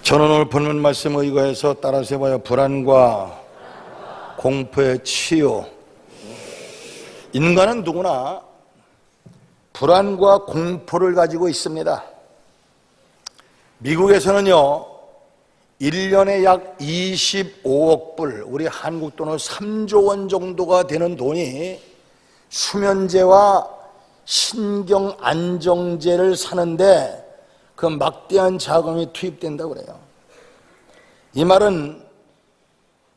저는 오늘 본문 말씀 의거해서 따라서 해봐요. 불안과 공포의 치유. 인간은 누구나 불안과 공포를 가지고 있습니다. 미국에서는요 1년에 약 25억 불, 우리 한국 돈으로 3조 원 정도가 되는 돈이 수면제와 신경안정제를 사는데 그 막대한 자금이 투입된다고 그래요. 이 말은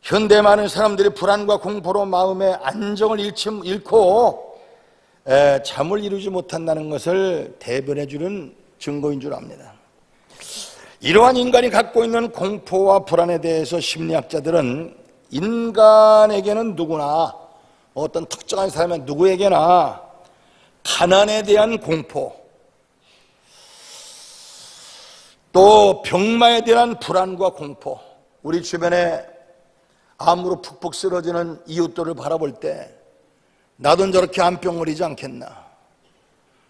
현대 많은 사람들이 불안과 공포로 마음의 안정을 잃고 잠을 이루지 못한다는 것을 대변해 주는 증거인 줄 압니다. 이러한 인간이 갖고 있는 공포와 불안에 대해서 심리학자들은 인간에게는 누구나, 어떤 특정한 사람은 누구에게나 가난에 대한 공포, 또 병마에 대한 불안과 공포, 우리 주변에 암으로 푹푹 쓰러지는 이웃들을 바라볼 때 나도 저렇게 암병 걸리지 않겠나,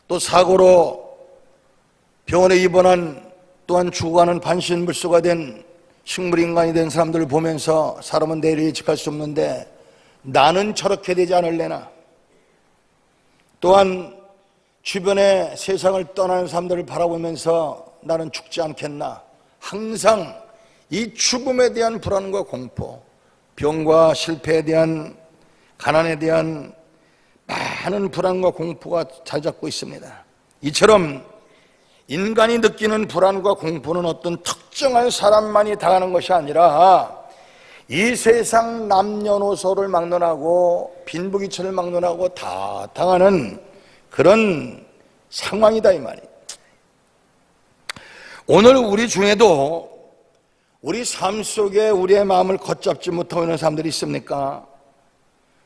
또 사고로 병원에 입원한 또한 죽어가는 반신불수가 된 식물인간이 된 사람들을 보면서 사람은 내일을 예측할 수 없는데 나는 저렇게 되지 않을래나, 또한 주변에 세상을 떠나는 사람들을 바라보면서 나는 죽지 않겠나, 항상 이 죽음에 대한 불안과 공포, 병과 실패에 대한, 가난에 대한 많은 불안과 공포가 자리 잡고 있습니다. 이처럼 인간이 느끼는 불안과 공포는 어떤 특정한 사람만이 당하는 것이 아니라 이 세상 남녀노소를 막론하고 빈부귀천을 막론하고 다 당하는 그런 상황이다 이 말이에요. 오늘 우리 중에도 우리 삶 속에 우리의 마음을 걷잡지 못하고 있는 사람들이 있습니까?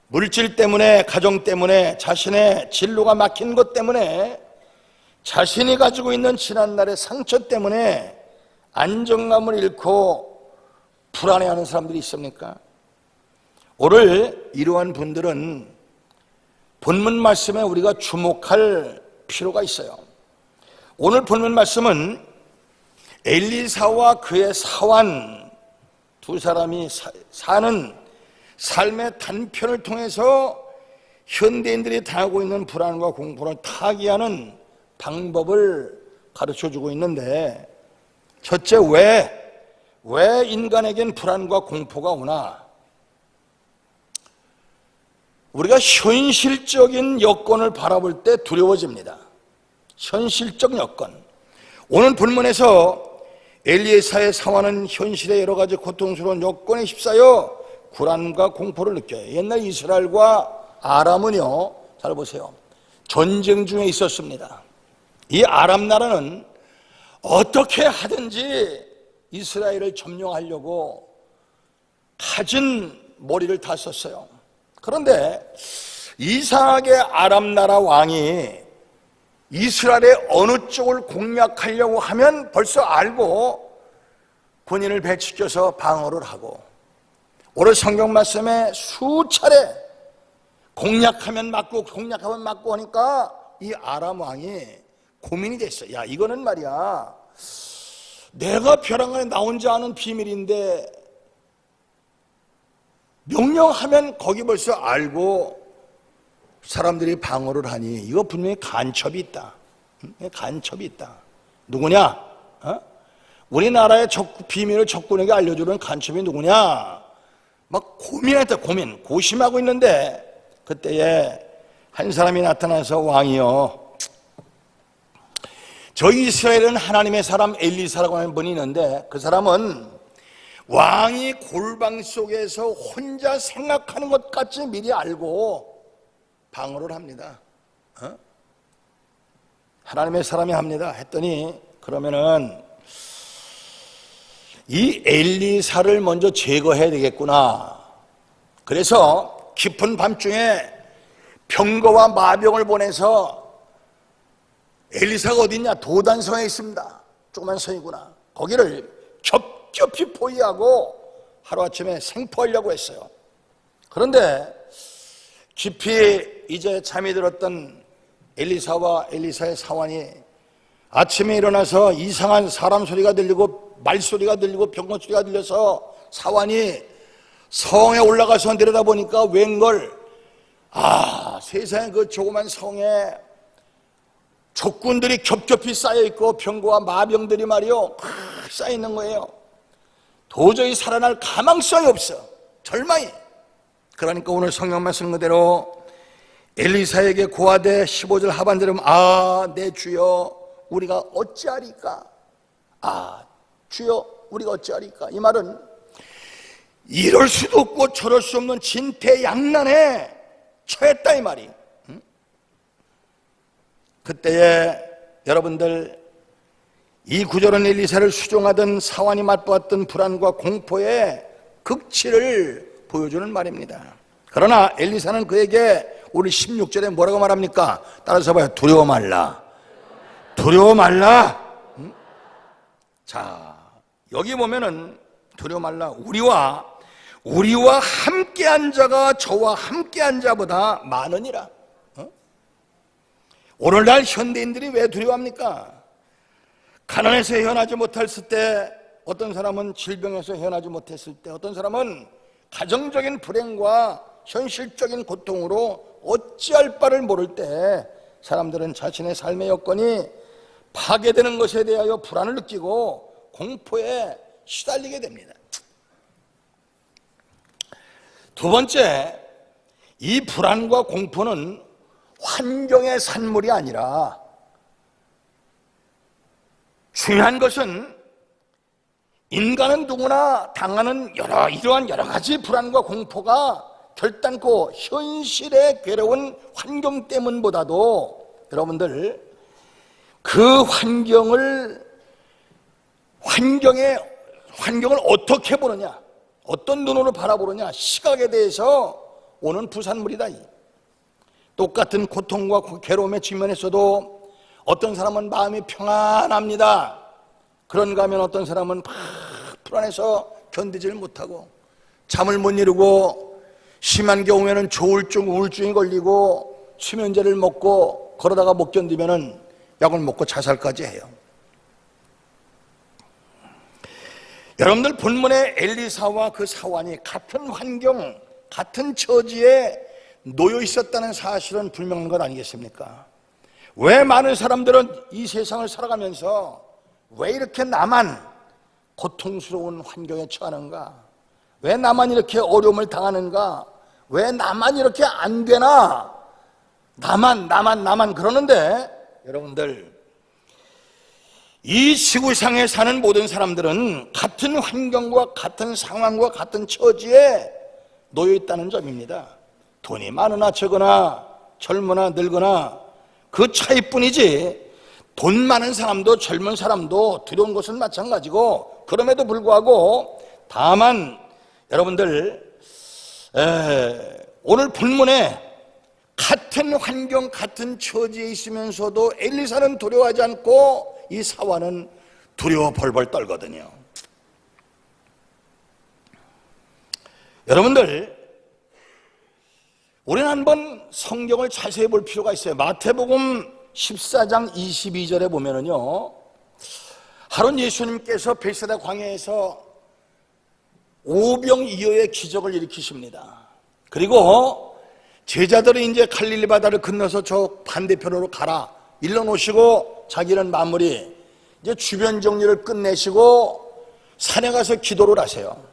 물질 때문에, 가정 때문에, 자신의 진로가 막힌 것 때문에, 자신이 가지고 있는 지난날의 상처 때문에 안정감을 잃고 불안해하는 사람들이 있습니까? 오늘 이러한 분들은 본문 말씀에 우리가 주목할 필요가 있어요. 오늘 본문 말씀은 엘리사와 그의 사환 두 사람이 사는 삶의 단편을 통해서 현대인들이 당하고 있는 불안과 공포를 타개하는 방법을 가르쳐주고 있는데, 첫째, 왜 인간에겐 불안과 공포가 오나? 우리가 현실적인 여건을 바라볼 때 두려워집니다. 현실적 여건. 오늘 본문에서 엘리사의 상황은 현실의 여러 가지 고통스러운 여건에 휩싸여 불안과 공포를 느껴요. 옛날 이스라엘과 아람은요, 잘 보세요, 전쟁 중에 있었습니다. 이 아람 나라는 어떻게 하든지 이스라엘을 점령하려고 갖은 머리를 다 썼어요. 그런데 이상하게 아람 나라 왕이 이스라엘의 어느 쪽을 공략하려고 하면 벌써 알고 군인을 배치시켜서 방어를 하고, 오늘 성경 말씀에 수차례 공략하면 맞고 공략하면 맞고 하니까 이 아람 왕이 고민이 됐어요. 야, 이거는 말이야, 내가 벼랑 안에 나 혼자 아는 비밀인데 명령하면 거기 벌써 알고 사람들이 방어를 하니 이거 분명히 간첩이 있다. 간첩이 있다. 누구냐? 우리나라의 비밀을 적군에게 알려주는 간첩이 누구냐? 막 고민했다. 고심하고 있는데 그때에 한 사람이 나타나서, 왕이요, 저희 이스라엘은 하나님의 사람 엘리사라고 하는 분이 있는데 그 사람은 왕이 골방 속에서 혼자 생각하는 것 같이 미리 알고 방어를 합니다. 하나님의 사람이 합니다. 했더니, 그러면은 이 엘리사를 먼저 제거해야 되겠구나. 그래서 깊은 밤중에 병거와 마병을 보내서, 엘리사가 어디 있냐? 도단성에 있습니다. 조그만 성이구나. 거기를 겹겹이 포위하고 하루아침에 생포하려고 했어요. 그런데 깊이 이제 잠이 들었던 엘리사와 엘리사의 사환이 아침에 일어나서 이상한 사람 소리가 들리고 말소리가 들리고 병거소리가 들려서 사환이 성에 올라가서 내려다보니까 웬걸, 세상에 그 조그만 성에 적군들이 겹겹이 쌓여있고 병거와 마병들이 말이요 쌓여있는 거예요. 도저히 살아날 가망성이 없어. 절망이. 그러니까 오늘 성경 말씀 그대로 엘리사에게 고하되 15절 하반절에 보면 내 주여 우리가 어찌하리까. 주여 우리가 어찌하리까. 이 말은 이럴 수도 없고 저럴 수 없는 진퇴양난에 처했다 이 말이. 그때에 여러분들 이 구절은 엘리사를 수종하던 사환이 맛보았던 불안과 공포의 극치를 보여주는 말입니다. 그러나 엘리사는 그에게 우리 16절에 뭐라고 말합니까? 따라서 봐요. 두려워 말라. 두려워 말라. 자, 여기 보면은 두려워 말라. 우리와 함께한 자가 저와 함께한 자보다 많으니라. 오늘날 현대인들이 왜 두려워합니까? 가난해서 헤어나지 못했을 때, 어떤 사람은 질병에서 헤어나지 못했을 때, 어떤 사람은 가정적인 불행과 현실적인 고통으로 어찌할 바를 모를 때 사람들은 자신의 삶의 여건이 파괴되는 것에 대하여 불안을 느끼고 공포에 시달리게 됩니다. 두 번째, 이 불안과 공포는 환경의 산물이 아니라 중요한 것은 인간은 누구나 당하는 이러한 여러 가지 불안과 공포가 결단코 현실의 괴로운 환경 때문보다도 여러분들 그 환경을 어떻게 보느냐, 어떤 눈으로 바라보느냐, 시각에 대해서 오는 부산물이다. 똑같은 고통과 괴로움에 직면했어도 어떤 사람은 마음이 평안합니다. 그런가 하면 어떤 사람은 막 불안해서 견디질 못하고 잠을 못 이루고 심한 경우에는 조울증, 우울증이 걸리고 수면제를 먹고 그러다가 못 견디면은 약을 먹고 자살까지 해요. 여러분들 본문의 엘리사와 그 사환이 같은 환경, 같은 처지에 놓여 있었다는 사실은 분명한 것 아니겠습니까? 왜 많은 사람들은 이 세상을 살아가면서 왜 이렇게 나만 고통스러운 환경에 처하는가? 왜 나만 이렇게 어려움을 당하는가? 왜 나만 이렇게 안 되나? 나만 그러는데 여러분들, 이 지구상에 사는 모든 사람들은 같은 환경과 같은 상황과 같은 처지에 놓여 있다는 점입니다. 돈이 많으나 적으나 젊으나 늙으나 그 차이뿐이지 돈 많은 사람도 젊은 사람도 두려운 것은 마찬가지고, 그럼에도 불구하고 다만 여러분들 오늘 본문에 같은 환경 같은 처지에 있으면서도 엘리사는 두려워하지 않고 이 사환은 두려워 벌벌 떨거든요. 여러분들, 우리는 한번 성경을 자세히 볼 필요가 있어요. 마태복음 14장 22절에 보면은요, 하론 예수님께서 벳세다 광야에서 오병이어의 기적을 일으키십니다. 그리고 제자들이 이제 갈릴리 바다를 건너서 저 반대편으로 가라 일러 놓으시고 자기는 마무리 이제 주변 정리를 끝내시고 산에 가서 기도를 하세요.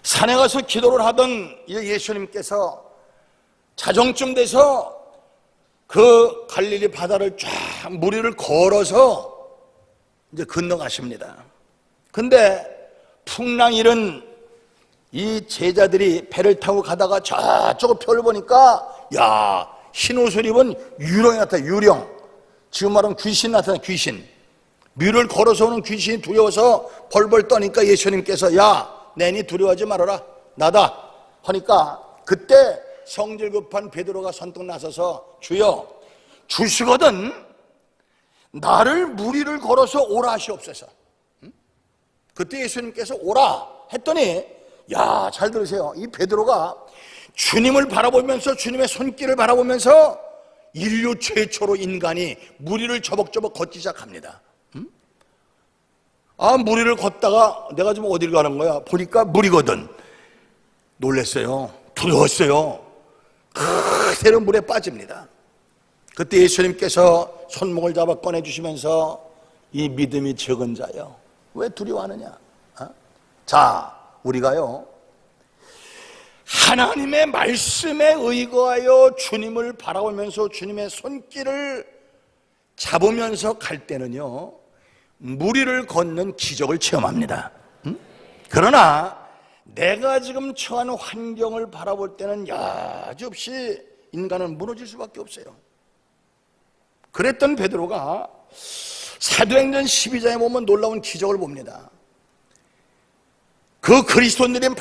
산에 가서 기도를 하던 예수님께서 자정쯤 돼서 그 갈릴리 바다를 쫙 무리를 걸어서 이제 건너가십니다. 근데 풍랑일은 이 제자들이 배를 타고 가다가 저쪽을 펴를 보니까 흰 옷을 입은 유령이 나타나. 유령, 지금 말하면 귀신 나타나. 귀신, 뮤를 걸어서 오는 귀신이 두려워서 벌벌 떠니까 예수님께서 내니 두려워하지 말아라, 나다 하니까 그때 성질 급한 베드로가 선뜻 나서서 주여, 주시거든 나를 무리를 걸어서 오라 하시옵소서. 그때 예수님께서 오라 했더니 잘 들으세요. 이 베드로가 주님을 바라보면서, 주님의 손길을 바라보면서 인류 최초로 인간이 무리를 저벅저벅 걷기 시작합니다. 무리를 걷다가 내가 지금 어디를 가는 거야? 보니까 물이거든. 놀랐어요. 두려웠어요. 그대로 물에 빠집니다. 그때 예수님께서 손목을 잡아 꺼내주시면서 이 믿음이 적은 자여, 왜 두려워하느냐? 자, 우리가요, 하나님의 말씀에 의거하여 주님을 바라보면서 주님의 손길을 잡으면서 갈 때는요, 무리를 걷는 기적을 체험합니다. 그러나 내가 지금 처한 환경을 바라볼 때는 여지없이 인간은 무너질 수밖에 없어요. 그랬던 베드로가 사도행전 12장에 보면 놀라운 기적을 봅니다. 그 그리스도인들이 막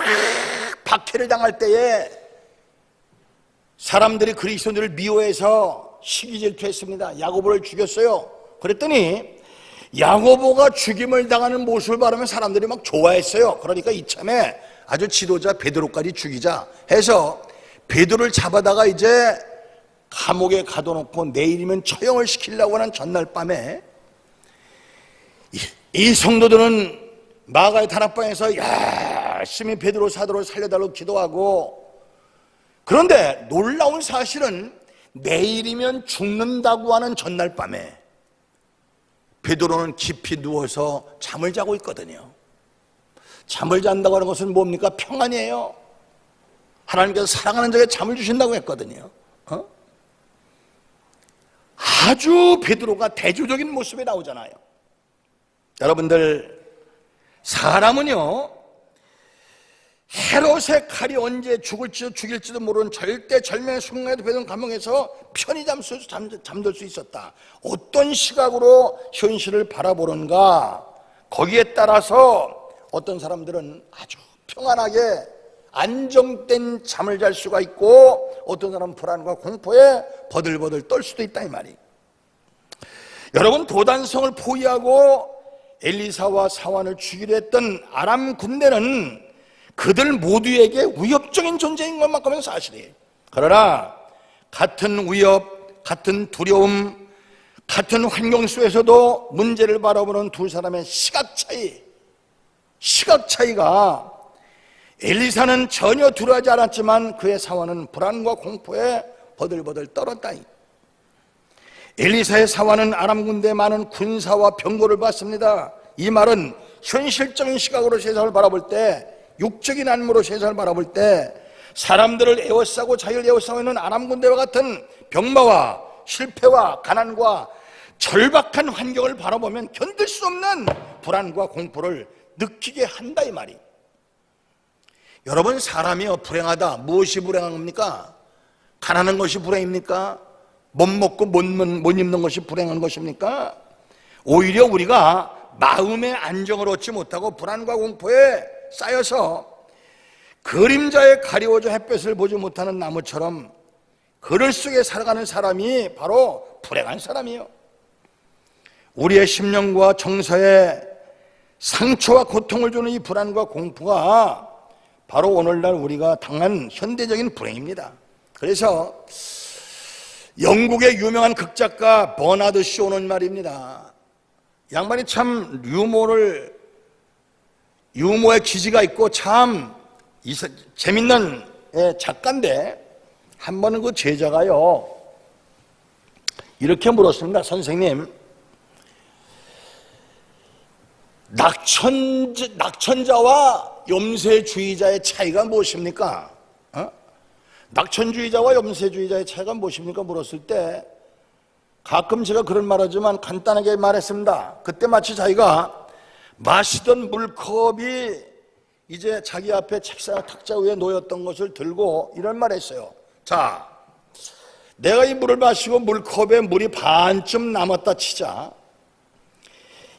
박해를 당할 때에 사람들이 그리스도인들을 미워해서 시기질투했습니다. 야고보를 죽였어요. 그랬더니 야고보가 죽임을 당하는 모습을 바라면 사람들이 막 좋아했어요. 그러니까 이참에 아주 지도자 베드로까지 죽이자 해서 베드로를 잡아다가 이제 감옥에 가둬놓고 내일이면 처형을 시키려고 하는 전날 밤에 이 성도들은 마가의 다락방에서 열심히 베드로 사도를 살려달라고 기도하고, 그런데 놀라운 사실은 내일이면 죽는다고 하는 전날 밤에 베드로는 깊이 누워서 잠을 자고 있거든요. 잠을 잔다고 하는 것은 뭡니까? 평안이에요. 하나님께서 사랑하는 자에게 잠을 주신다고 했거든요. 아주 베드로가 대조적인 모습에 나오잖아요. 여러분들, 사람은요, 헤롯의 칼이 언제 죽을지도 죽일지도 모르는 절대절명의 순간에도 베드로는 감옥에서 편히 잠들 수 있었다. 어떤 시각으로 현실을 바라보는가, 거기에 따라서 어떤 사람들은 아주 평안하게 안정된 잠을 잘 수가 있고, 어떤 사람은 불안과 공포에 버들버들 떨 수도 있다, 이 말이. 여러분, 도단성을 포위하고 엘리사와 사환을 죽이려 했던 아람 군대는 그들 모두에게 위협적인 존재인 것만큼은 사실이에요. 그러나 같은 위협, 같은 두려움, 같은 환경 속에서도 문제를 바라보는 두 사람의 시각 차이가, 엘리사는 전혀 두려워하지 않았지만 그의 사환은 불안과 공포에 버들버들 떨었다. 엘리사의 사환은 아람 군대에 많은 군사와 병거를 받습니다. 이 말은 현실적인 시각으로 세상을 바라볼 때, 육적인 안무로 세상을 바라볼 때 사람들을 에워싸고 자기를 에워싸고 있는 아람 군대와 같은 병마와 실패와 가난과 절박한 환경을 바라보면 견딜 수 없는 불안과 공포를 느끼게 한다, 이 말이. 여러분, 사람이요, 불행하다. 무엇이 불행한 겁니까? 가난한 것이 불행입니까? 못 먹고 못 입는 것이 불행한 것입니까? 오히려 우리가 마음의 안정을 얻지 못하고 불안과 공포에 쌓여서 그림자에 가리워져 햇볕을 보지 못하는 나무처럼 그늘 속에 살아가는 사람이 바로 불행한 사람이에요. 우리의 심령과 정서에 상처와 고통을 주는 이 불안과 공포가 바로 오늘날 우리가 당한 현대적인 불행입니다. 그래서 영국의 유명한 극작가 버나드 쇼는 말입니다. 양반이 참 유머의 기지가 있고 참 재밌는 작가인데, 한 번은 그 제자가요 이렇게 물었습니다. 선생님, 낙천자와 염세주의자의 차이가 무엇입니까? 낙천주의자와 염세주의자의 차이가 무엇입니까? 물었을 때 가끔 제가 그런 말하지만 간단하게 말했습니다. 그때 마치 자기가 마시던 물컵이 이제 자기 앞에 책상 탁자 위에 놓였던 것을 들고 이런 말 했어요. 자, 내가 이 물을 마시고 물컵에 물이 반쯤 남았다 치자.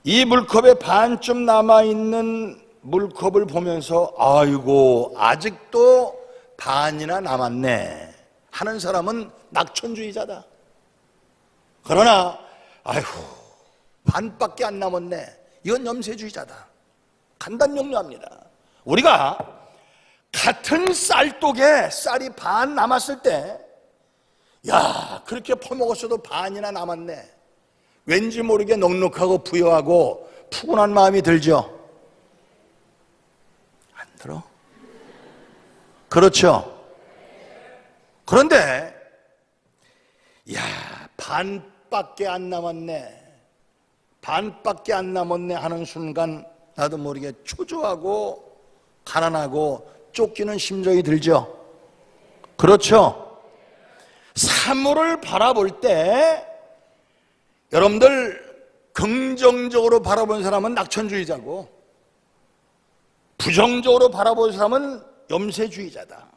이 물컵에 반쯤 남아있는 물컵을 보면서 아이고, 아직도 반이나 남았네 하는 사람은 낙천주의자다. 그러나 아이고, 반밖에 안 남았네, 이건 염세주의자다. 간단 명료합니다. 우리가 같은 쌀독에 쌀이 반 남았을 때, 야, 그렇게 퍼먹었어도 반이나 남았네, 왠지 모르게 넉넉하고 부여하고 푸근한 마음이 들죠? 안 들어? 그렇죠? 그런데 야, 반밖에 안 남았네, 반밖에 안 남았네 하는 순간 나도 모르게 초조하고 가난하고 쫓기는 심정이 들죠? 그렇죠? 사물을 바라볼 때 여러분들 긍정적으로 바라본 사람은 낙천주의자고 부정적으로 바라본 사람은 염세주의자다.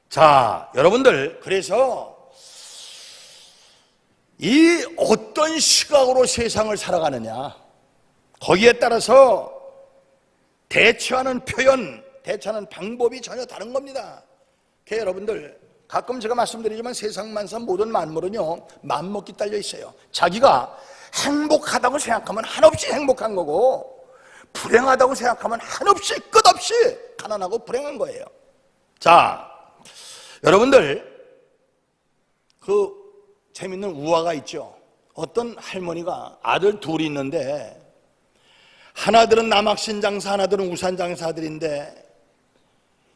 자, 여러분들, 그래서 이 어떤 시각으로 세상을 살아가느냐, 거기에 따라서 대처하는 표현, 대처하는 방법이 전혀 다른 겁니다. 그래서 여러분들, 가끔 제가 말씀드리지만 세상 만사 모든 만물은요, 맘먹기 딸려 있어요. 자기가 행복하다고 생각하면 한없이 행복한 거고, 불행하다고 생각하면 한없이 끝없이 가난하고 불행한 거예요. 자, 여러분들, 그 재밌는 우화가 있죠. 어떤 할머니가 아들 둘이 있는데, 하나들은 남학신 장사, 하나들은 우산 장사들인데,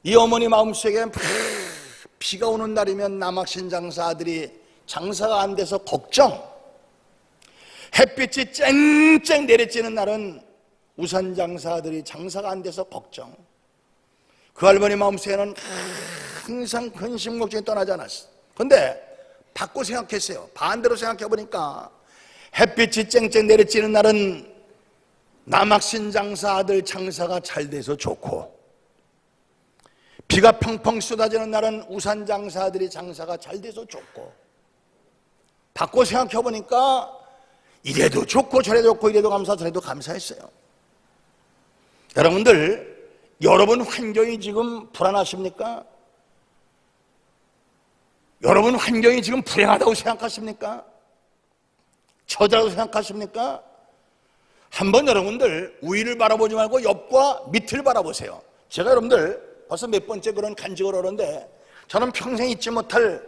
이 어머니 마음속에 비가 오는 날이면 남학신 장사 아들이 장사가 안 돼서 걱정, 햇빛이 쨍쨍 내리쬐는 날은 우산 장사 아들이 장사가 안 돼서 걱정. 그 할머니 마음속에는 항상 근심 걱정이 떠나지 않았어. 그런데 바꿔 생각했어요. 반대로 생각해 보니까 햇빛이 쨍쨍 내리쬐는 날은 남학신 장사 아들 장사가 잘 돼서 좋고, 비가 펑펑 쏟아지는 날은 우산 장사 아들이 장사가 잘 돼서 좋고, 바꿔 생각해 보니까 이래도 좋고 저래도 좋고 이래도 감사 저래도 감사했어요. 여러분들, 여러분 환경이 지금 불안하십니까? 여러분 환경이 지금 불행하다고 생각하십니까? 처절하다고 생각하십니까? 한번 여러분들 위를 바라보지 말고 옆과 밑을 바라보세요. 제가 여러분들 벌써 몇 번째 그런 간직을 하는데 저는 평생 잊지 못할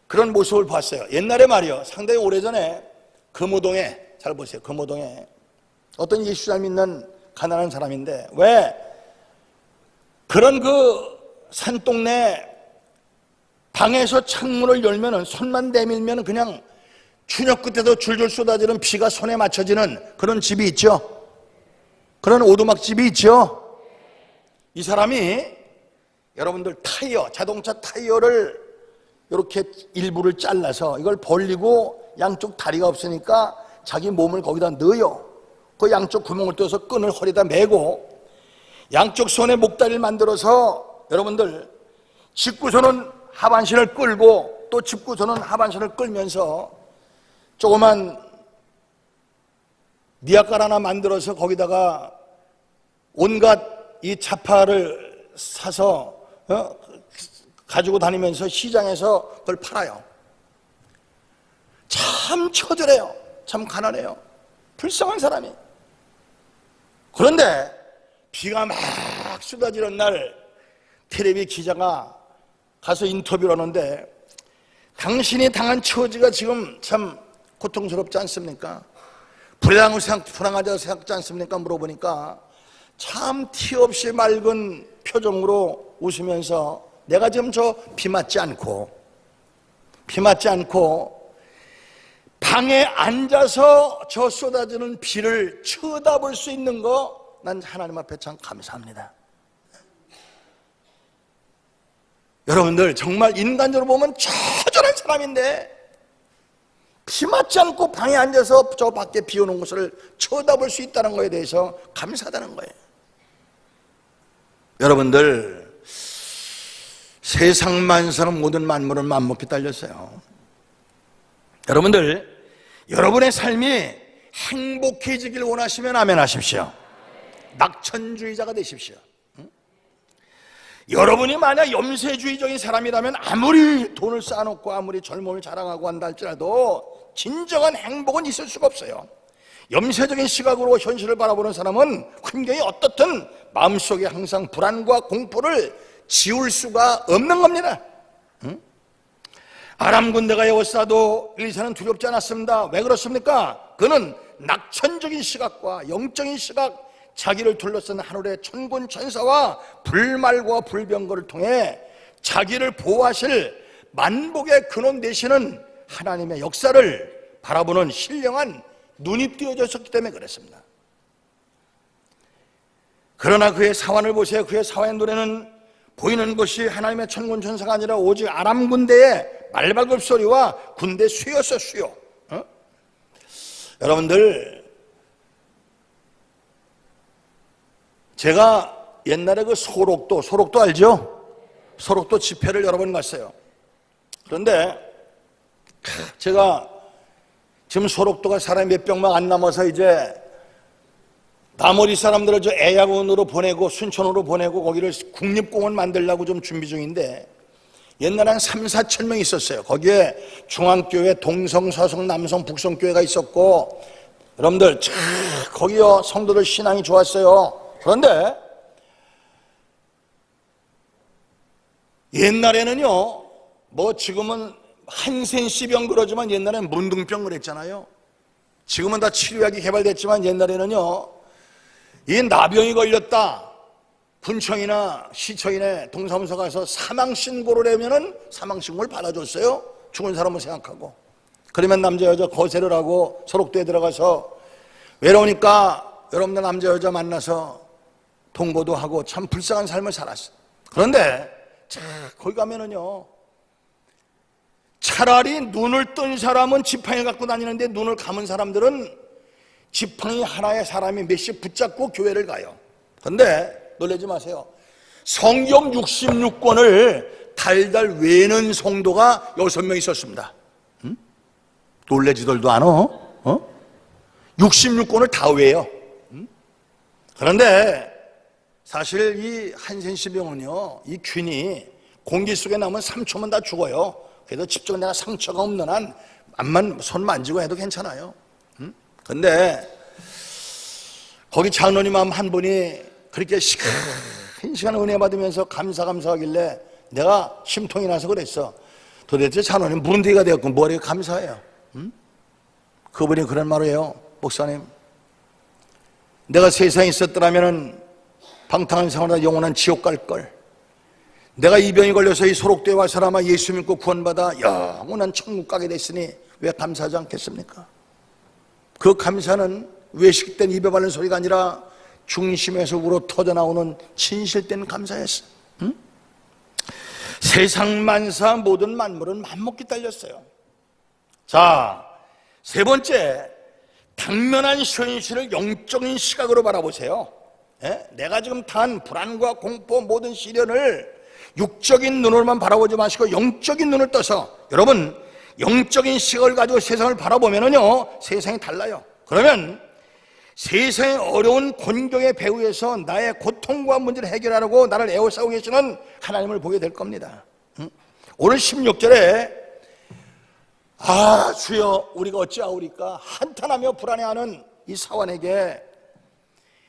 그런 모습을 봤어요. 옛날에 말이요, 상당히 오래전에 금호동에, 잘 보세요, 금호동에 어떤 예수 잘 믿는 가난한 사람인데, 왜 그런 그 산동네 방에서 창문을 열면은 손만 내밀면 그냥 추녀 끝에서 줄줄 쏟아지는 비가 손에 맞춰지는 그런 집이 있죠. 그런 오두막집이 있죠. 이 사람이 여러분들 타이어, 자동차 타이어를 이렇게 일부를 잘라서 이걸 벌리고 양쪽 다리가 없으니까 자기 몸을 거기다 넣어요. 그 양쪽 구멍을 뚫어서 끈을 허리에다 메고 양쪽 손에 목다리를 만들어서 여러분들 짚고서는 하반신을 끌고 또 짚고서는 하반신을 끌면서 조그만 니아깔 하나 만들어서 거기다가 온갖 이 자파를 사서 가지고 다니면서 시장에서 그걸 팔아요. 참 처절해요. 참 가난해요. 불쌍한 사람이. 그런데 비가 막 쏟아지는 날 텔레비 기자가 가서 인터뷰를 하는데, 당신이 당한 처지가 지금 참 고통스럽지 않습니까? 불안하다고 생각하지 않습니까? 물어보니까 참 티 없이 맑은 표정으로 웃으면서 내가 지금 저 비 맞지 않고 방에 앉아서 저 쏟아지는 비를 쳐다볼 수 있는 거 난 하나님 앞에 참 감사합니다. 여러분들, 정말 인간적으로 보면 처절한 사람인데 비 맞지 않고 방에 앉아서 저 밖에 비 오는 것을 쳐다볼 수 있다는 것에 대해서 감사하다는 거예요. 여러분들, 세상 만사는 모든 만물은 맘먹기 딸렸어요. 여러분들, 여러분의 삶이 행복해지길 원하시면 아멘 하십시오. 낙천주의자가 되십시오. 여러분이 만약 염세주의적인 사람이라면 아무리 돈을 쌓아놓고 아무리 젊음을 자랑하고 한다 할지라도 진정한 행복은 있을 수가 없어요. 염세적인 시각으로 현실을 바라보는 사람은 환경이 어떻든 마음속에 항상 불안과 공포를 지울 수가 없는 겁니다. 아람 군대가 에워싸도 엘리사는 두렵지 않았습니다. 왜 그렇습니까? 그는 낙천적인 시각과 영적인 시각, 자기를 둘러싼 하늘의 천군 천사와 불말과 불병거를 통해 자기를 보호하실 만복의 근원 되시는 하나님의 역사를 바라보는 신령한 눈이 띄어졌기 때문에 그랬습니다. 그러나 그의 사환을 보세요. 그의 사환의 눈에는 보이는 것이 하나님의 천군 천사가 아니라 오직 아람 군대의 말발굽 소리와 군대 수요였어요. 수요. 여러분들, 제가 옛날에 그 소록도 알죠? 소록도 집회를 여러 번 갔어요. 그런데 제가 지금 소록도가 사람이 몇 병만 안 남아서 이제 나머지 사람들을 저 애양원으로 보내고 순천으로 보내고 거기를 국립공원 만들려고 좀 준비 중인데, 옛날에 한 3, 4천 명 있었어요. 거기에 중앙교회, 동성, 서성, 남성, 북성교회가 있었고, 여러분들 거기요 성도들 신앙이 좋았어요. 그런데 옛날에는요, 뭐 지금은 한센시병 그러지만 옛날에는 문둥병 그랬잖아요. 지금은 다 치료약이 개발됐지만 옛날에는요, 이 나병이 걸렸다, 분청이나 시청이나 동사무소 가서 사망신고를 하면은 사망신고를 받아줬어요. 죽은 사람을 생각하고. 그러면 남자 여자 거세를 하고 소록도에 들어가서 외로우니까 여러분들 남자 여자 만나서 동거도 하고 참 불쌍한 삶을 살았어요. 그런데 거기 가면은요, 차라리 눈을 뜬 사람은 지팡이 갖고 다니는데 눈을 감은 사람들은 지팡이 하나의 사람이 몇씩 붙잡고 교회를 가요. 그런데 놀라지 마세요. 성경 66권을 달달 외는 성도가 6명 있었습니다. 놀라지들도 않아? 66권을 다 외요. 그런데 사실 이 한센시병은요, 이 균이 공기 속에 나오면 3초면 다 죽어요. 그래도 직접 내가 상처가 없는 한 암만 손 만지고 해도 괜찮아요. 근데 거기 장로님 한 분이 그렇게 한 시간 은혜 받으면서 감사하길래 내가 심통이 나서 그랬어. 도대체 장로님 문제가 되었고 뭐래 감사해요? 그분이 그런 말을 해요. 목사님, 내가 세상에 있었더라면 방탕한 생활하다 영원한 지옥 갈걸. 내가 이 병이 걸려서 이 소록도에 와서 아마 예수 믿고 구원받아 영원한 천국 가게 됐으니 왜 감사하지 않겠습니까? 그 감사는 외식된 입에 바른 소리가 아니라 중심에서 우러 터져나오는 진실된 감사였어요. 세상 만사 모든 만물은 맘먹기 딸렸어요. 자, 세 번째, 당면한 현실을 영적인 시각으로 바라보세요. 내가 지금 단 불안과 공포 모든 시련을 육적인 눈으로만 바라보지 마시고 영적인 눈을 떠서 여러분 영적인 시각을 가지고 세상을 바라보면은요, 세상이 달라요. 그러면 세상의 어려운 곤경의 배후에서 나의 고통과 문제를 해결하려고 나를 애워싸고 계시는 하나님을 보게 될 겁니다. 오늘 16절에 주여 우리가 어찌하오리까 한탄하며 불안해하는 이 사환에게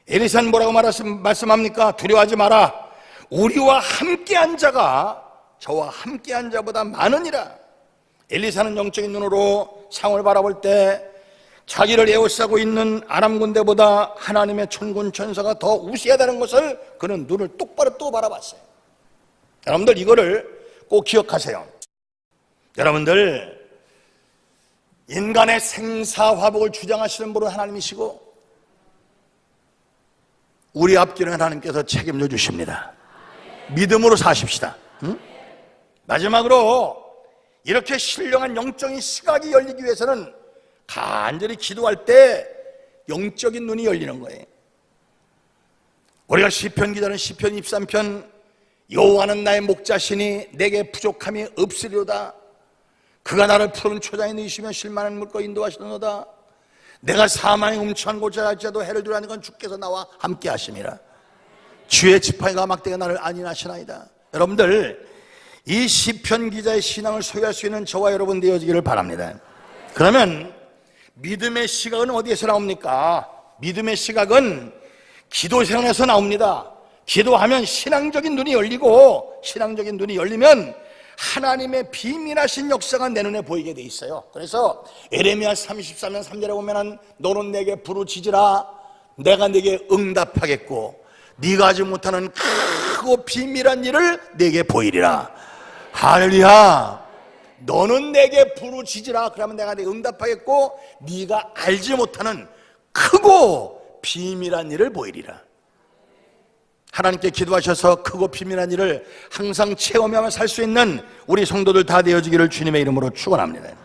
엘리사는 뭐라고 말씀합니까? 두려워하지 마라. 우리와 함께한 자가 저와 함께한 자보다 많으니라. 엘리사는 영적인 눈으로 상황을 바라볼 때 자기를 에워싸고 있는 아람 군대보다 하나님의 천군 천사가 더 우세하다는 것을 그는 눈을 똑바로 또 바라봤어요. 여러분들 이거를 꼭 기억하세요. 여러분들 인간의 생사화복을 주장하시는 분은 하나님이시고 우리 앞길은 하나님께서 책임져 주십니다. 믿음으로 사십시다. 마지막으로 이렇게 신령한 영적인 시각이 열리기 위해서는 간절히 기도할 때 영적인 눈이 열리는 거예요. 우리가 시편 기자는 시편 23편 여호와는 나의 목자시니 내게 부족함이 없으리로다. 그가 나를 푸른 초장에 넣으시며 실만한 물고 인도하시도다. 내가 사망의 음침한 곳에 갈지라도 해를 두려워하는 건 주께서 나와 함께 하심이라. 주의 지팡이가 막대가 나를 안위하시나이다. 여러분들 이 시편 기자의 신앙을 소유할 수 있는 저와 여러분 되어지기를 바랍니다. 그러면 믿음의 시각은 어디에서 나옵니까? 믿음의 시각은 기도 생활에서 나옵니다. 기도하면 신앙적인 눈이 열리고 신앙적인 눈이 열리면 하나님의 비밀하신 역사가 내 눈에 보이게 돼 있어요. 그래서 에레미야 33년 3절에 보면은 너는 내게 부르짖으라 내가 네게 응답하겠고 네가 하지 못하는 크고 비밀한 일을 네게 보이리라. 할렐루야. 너는 내게 부르짖으라 그러면 내가 네게 응답하겠고 네가 알지 못하는 크고 비밀한 일을 보이리라. 하나님께 기도하셔서 크고 비밀한 일을 항상 체험하며 살 수 있는 우리 성도들 다 되어지기를 주님의 이름으로 축원합니다.